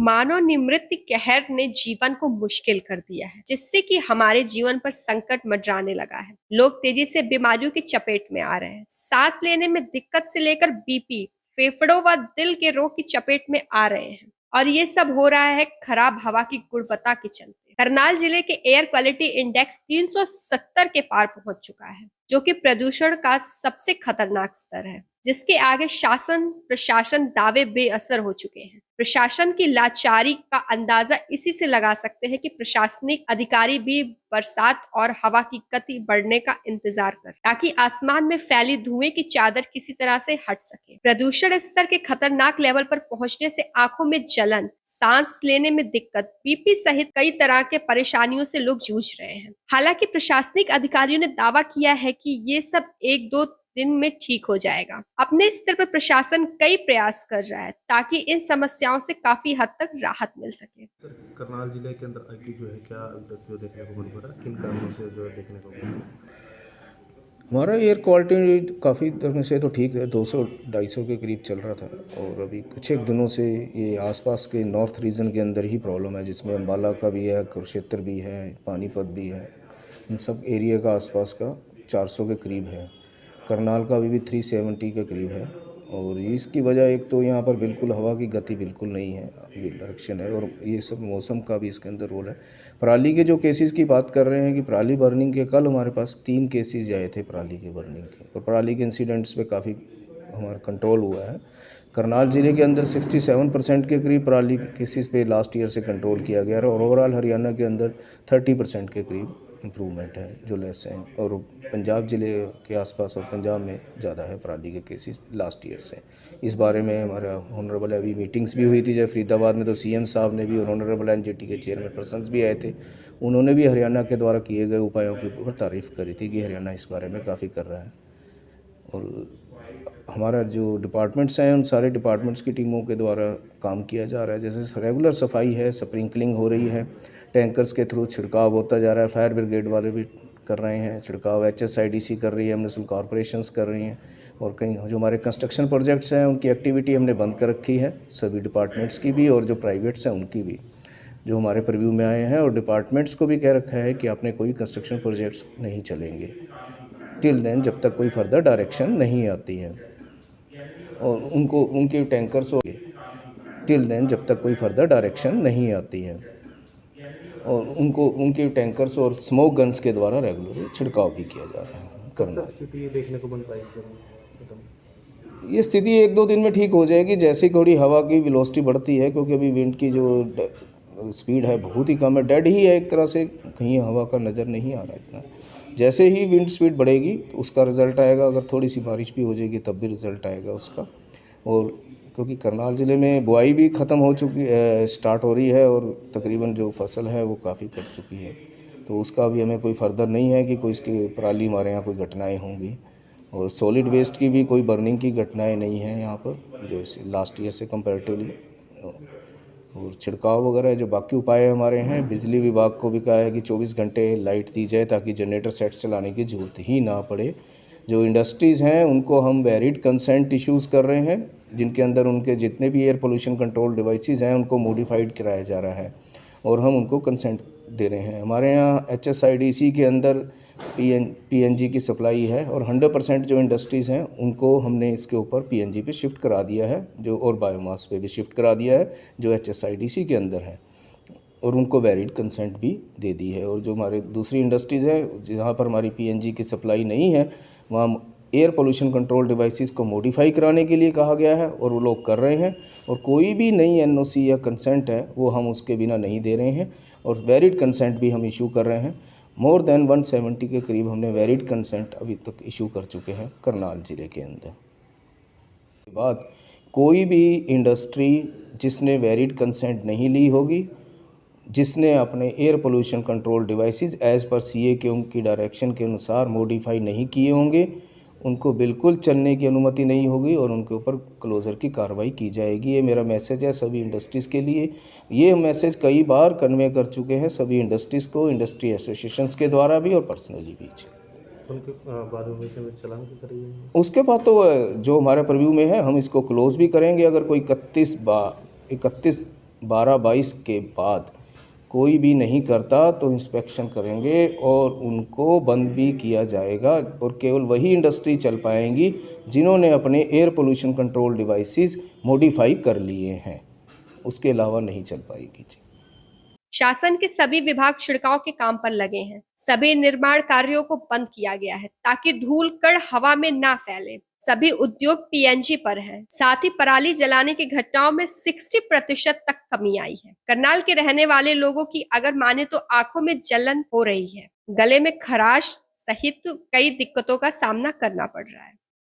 मानव निर्मित कहर ने जीवन को मुश्किल कर दिया है, जिससे कि हमारे जीवन पर संकट मंडराने लगा है। लोग तेजी से बीमारियों की चपेट में आ रहे हैं। सांस लेने में दिक्कत से लेकर बीपी, फेफड़ों व दिल के रोग की चपेट में आ रहे हैं। और ये सब हो रहा है खराब हवा की गुणवत्ता के चलते। करनाल जिले के एयर क्वालिटी इंडेक्स 370 के पार पहुंच चुका है, जो कि प्रदूषण का सबसे खतरनाक स्तर है, जिसके आगे शासन प्रशासन दावे बेअसर हो चुके हैं। प्रशासन की लाचारी का अंदाजा इसी से लगा सकते हैं कि प्रशासनिक अधिकारी भी बरसात और हवा की गति बढ़ने का इंतजार कर, ताकि आसमान में फैली धुएं की चादर किसी तरह से हट सके। प्रदूषण स्तर के खतरनाक लेवल पर पहुंचने से आंखों में जलन, सांस लेने में दिक्कत, बीपी सहित कई तरह के परेशानियों से लोग जूझ रहे हैं। हालांकि प्रशासनिक अधिकारियों ने दावा किया है कि ये सब एक दो दिन में ठीक हो जाएगा। अपने स्तर पर प्रशासन कई प्रयास कर रहा है ताकि इन समस्याओं से काफी हद तक राहत मिल सके। करनाल जिले के अंदर आईटी जो है क्या अभी तक जो देखने को मिल पा रहा है, किन कारणों से जो है देखने को मिल रहा है? हमारा एयर क्वालिटी काफ़ी दिनों से तो ठीक है, 200-250 के करीब चल रहा था। और अभी कुछ एक दिनों से ये आसपास के नॉर्थ रीजन के अंदर ही प्रॉब्लम है, जिसमें अम्बाला का भी है, कुरुक्षेत्र भी है, पानीपत भी है। इन सब एरिया का आसपास का 400 के करीब है। करनाल का अभी भी 370 के करीब है। और इसकी वजह एक तो यहाँ पर बिल्कुल हवा की गति बिल्कुल नहीं है, अभी डायरेक्शन है, और ये सब मौसम का भी इसके अंदर रोल है। पराली के जो केसेस की बात कर रहे हैं कि पराली बर्निंग के, कल हमारे पास 3 केसेस आए थे पराली के बर्निंग के, और पराली के इंसिडेंट्स पे काफ़ी हमारा कंट्रोल हुआ है। करनाल ज़िले के अंदर 67% के करीब पराली केसेस पे लास्ट ईयर से कंट्रोल किया गया है, और ओवरऑल हरियाणा के अंदर 30% के करीब इम्प्रूवमेंट है, जो लेस हैं। और पंजाब ज़िले के आसपास और पंजाब में ज़्यादा है पराली के केसेस लास्ट ईयर से। इस बारे में हमारा ऑनरेबल अभी मीटिंग्स भी हुई थी, जब फरीदाबाद में तो सीएम साहब ने भी और ऑनरेबल एनजीटी के चेयरमैन पर्सन्स भी आए थे। उन्होंने भी हरियाणा के द्वारा किए गए उपायों के ऊपर तारीफ़ करी थी कि हरियाणा इस बारे में काफ़ी कर रहा है। और हमारा जो डिपार्टमेंट्स हैं, उन सारे डिपार्टमेंट्स की टीमों के द्वारा काम किया जा रहा है। जैसे रेगुलर सफाई है, स्प्रिंकलिंग हो रही है, टैंकर्स के थ्रू छिड़काव होता जा रहा है, फायर ब्रिगेड वाले भी कर रहे हैं छिड़काव, एचएसआईडीसी कर रही है, म्युनिसिपल कॉरपोरेशंस कर रही हैं। और कहीं जो हमारे कंस्ट्रक्शन प्रोजेक्ट्स हैं, उनकी एक्टिविटी हमने बंद कर रखी है, सभी डिपार्टमेंट्स की भी और जो प्राइवेट्स हैं उनकी भी, जो हमारे प्रीव्यू में आए हैं। और डिपार्टमेंट्स को भी कह रखा है कि आपने कोई कंस्ट्रक्शन प्रोजेक्ट्स नहीं चलेंगे टिल देन, जब तक कोई फर्दर डायरेक्शन नहीं आती है। और उनको उनके टैंकर्स हो गए टिल देन, जब तक कोई फर्दर डायरेक्शन नहीं आती है। और उनको उनके टैंकर्स और स्मोक गन्स के द्वारा रेगुलर छिड़काव भी किया जा रहा है। करना स्थिति ये देखने को बन पाएगी सर? ये स्थिति 1-2 दिन में ठीक हो जाएगी, जैसे थोड़ी हवा की वेलोसिटी बढ़ती है, क्योंकि अभी विंड की जो स्पीड है बहुत ही कम है, डेड ही है एक तरह से, कहीं हवा का नज़र नहीं आ रहा इतना। जैसे ही विंड स्पीड बढ़ेगी तो उसका रिज़ल्ट आएगा, अगर थोड़ी सी बारिश भी हो जाएगी तब भी रिज़ल्ट आएगा उसका। और क्योंकि करनाल ज़िले में बुआई भी ख़त्म हो चुकी है, स्टार्ट हो रही है, और तकरीबन जो फसल है वो काफ़ी कट चुकी है, तो उसका भी हमें कोई फर्दर नहीं है कि कोई इसकी पराली हमारे यहाँ कोई घटनाएँ होंगी। और सॉलिड वेस्ट की भी कोई बर्निंग की घटनाएं नहीं हैं यहाँ पर, जो लास्ट ईयर से कंपैरेटिवली। और छिड़काव वगैरह जो बाकी उपाय हमारे हैं, बिजली विभाग को भी कहा है कि 24 घंटे लाइट दी जाए ताकि जनरेटर सेट्स चलाने की ज़रूरत ही ना पड़े। जो इंडस्ट्रीज़ हैं उनको हम वैलिड कंसेंट इश्यूज़ कर रहे हैं, जिनके अंदर उनके जितने भी एयर पोल्यूशन कंट्रोल डिवाइसेस हैं उनको मॉडिफाइड कराया जा रहा है, और हम उनको कंसेंट दे रहे हैं। हमारे यहाँ एचएसआईडीसी के अंदर पीएनजी की सप्लाई है, और 100% जो इंडस्ट्रीज़ हैं उनको हमने इसके ऊपर पीएनजी पे शिफ्ट करा दिया है, जो और बायोमास पे भी शिफ्ट करा दिया है जो एचएसआईडीसी के अंदर है, और उनको वैलिड कंसेंट भी दे दी है। और जो हमारे दूसरी इंडस्ट्रीज़ हैं जहाँ पर हमारी पीएनजी की सप्लाई नहीं है, वहाँ एयर पोल्यूशन कंट्रोल डिवाइसेस को मॉडिफाई कराने के लिए कहा गया है, और वो लोग कर रहे हैं। और कोई भी नई एनओसी या कंसेंट है वो हम उसके बिना नहीं दे रहे हैं, और वैलिड कंसेंट भी हम इशू कर रहे हैं। मोर देन 170 के करीब हमने वैलिड कंसेंट अभी तक इशू कर चुके हैं करनाल ज़िले के अंदर। बाद कोई भी इंडस्ट्री जिसने वैलिड कंसेंट नहीं ली होगी, जिसने अपने air pollution control devices as per CA के उनकी डायरेक्शन के अनुसार मॉडिफाई नहीं किए होंगे, उनको बिल्कुल चलने की अनुमति नहीं होगी, और उनके ऊपर क्लोज़र की कार्रवाई की जाएगी। ये मेरा मैसेज है सभी इंडस्ट्रीज़ के लिए। ये मैसेज कई बार कन्वे कर चुके हैं सभी इंडस्ट्रीज़ को, इंडस्ट्री एसोसिएशंस के द्वारा भी और पर्सनली भी। उनके बाद में चलान भी करेंगे? उसके बाद तो जो हमारे प्रीव्यू में है हम इसको क्लोज़ भी करेंगे। अगर कोई 31 12-22 के बाद कोई भी नहीं करता तो इंस्पेक्शन करेंगे और उनको बंद भी किया जाएगा और केवल वही इंडस्ट्री चल पाएंगी जिन्होंने अपने air pollution control devices modify कर लिए हैं, उसके अलावा नहीं चल पाएगी जी। शासन के सभी विभाग छिड़काव के काम पर लगे हैं। सभी निर्माण कार्यों को बंद किया गया है ताकि धूल कण हवा में ना फैले। सभी उद्योग पीएनजी पर हैं। साथ ही पराली जलाने की घटनाओं में 60% तक कमी आई है। करनाल के रहने वाले लोगों की अगर माने तो आंखों में जलन हो रही है, गले में खराश सहित कई दिक्कतों का सामना करना पड़ रहा है।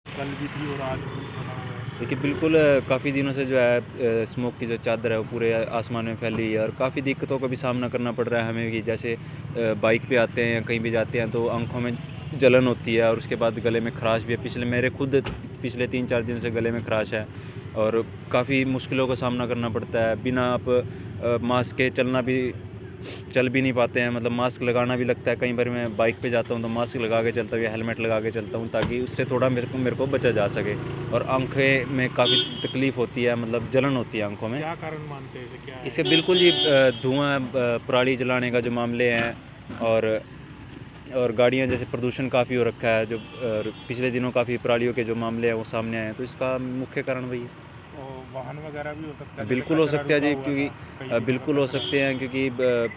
कल भी थी और आज भी बना हुआ है। देखिए बिल्कुल काफ़ी दिनों से जो है स्मोक की जो चादर है वो पूरे आसमान में फैली है और काफ़ी दिक्कतों का भी सामना करना पड़ रहा है हमें कि जैसे बाइक पे आते हैं या कहीं भी जाते हैं तो आंखों में जलन होती है और उसके बाद गले में खराश भी है। मेरे खुद पिछले 3-4 दिन से गले में खराश है और काफ़ी मुश्किलों का सामना करना पड़ता है। बिना आप मास्क के चल भी नहीं पाते हैं, मतलब मास्क लगाना भी लगता है। कई बार मैं बाइक पे जाता हूँ तो मास्क लगा के चलता हूँ या हेलमेट लगा के चलता हूँ ताकि उससे थोड़ा मेरे को बचा जा सके। और आंखें में काफ़ी तकलीफ़ होती है, मतलब जलन होती है आंखों में। क्या कारण मानते हैं इसे, क्या है? इसके बिल्कुल जी धुआं पराली जलाने का जो मामले हैं और गाड़ियाँ जैसे प्रदूषण काफ़ी हो रखा है, जो पिछले दिनों काफ़ी परालियों के जो मामले हैं वो सामने आए हैं, तो इसका मुख्य कारण वही है। वाहन वगैरह भी हो सकता है? बिल्कुल हो सकता है जी, क्योंकि बिल्कुल हो सकते हैं क्योंकि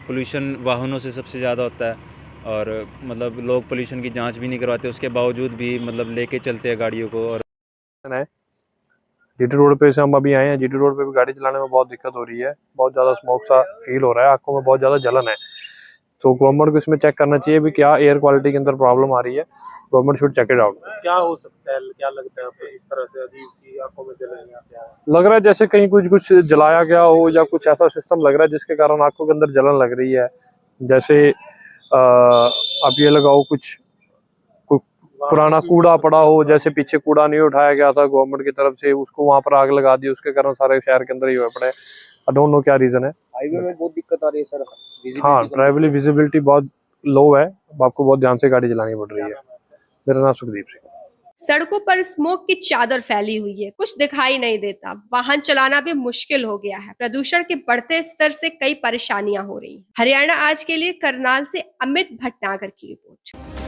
पोल्यूशन वाहनों से सबसे ज़्यादा होता है और मतलब लोग पोल्यूशन की जांच भी नहीं करवाते, उसके बावजूद भी मतलब लेके चलते हैं गाड़ियों को। और जीटी रोड पे से हम अभी आए हैं। जीटी रोड पे भी गाड़ी चलाने में बहुत दिक्कत हो रही है, बहुत ज़्यादा स्मोक सा फील हो रहा है, आंखों में बहुत ज़्यादा जलन है। तो गवर्नमेंट को इसमें चेक करना चाहिए भी क्या एयर क्वालिटी के अंदर प्रॉब्लम आ रही है। Government should check it out. क्या हो सकता है, क्या लगता है आपको इस तरह से अजीब सी आंखों में जलन आता है? लग रहा है जैसे कहीं कुछ जलाया गया हो या कुछ ऐसा सिस्टम लग रहा है जिसके कारण आंखों के अंदर जलन लग रही है। जैसे आप ये लगाओ कुछ पुराना कूड़ा पड़ा हो, जैसे पीछे कूड़ा नहीं उठाया गया था गवर्नमेंट की तरफ से, उसको वहां पर आग लगा दी, उसके कारण सारे शहर के अंदर ही हुए पड़े। आई डोंट नो क्या रीजन है। हाईवे में बहुत दिक्कत आ रही है सर। हाँ, ट्रैवल विजिबिलिटी बहुत लो है, आपको बहुत ध्यान से गाड़ी चलानी पड़ रही है। मेरा नाम सुखदीप सिंह। सड़कों पर स्मोक की चादर फैली हुई है, कुछ दिखाई नहीं देता। वाहन चलाना भी मुश्किल हो गया है। प्रदूषण के बढ़ते स्तर से कई परेशानियां हो रही हैं। हरियाणा आज के लिए करनाल से अमित भटनागर की रिपोर्ट।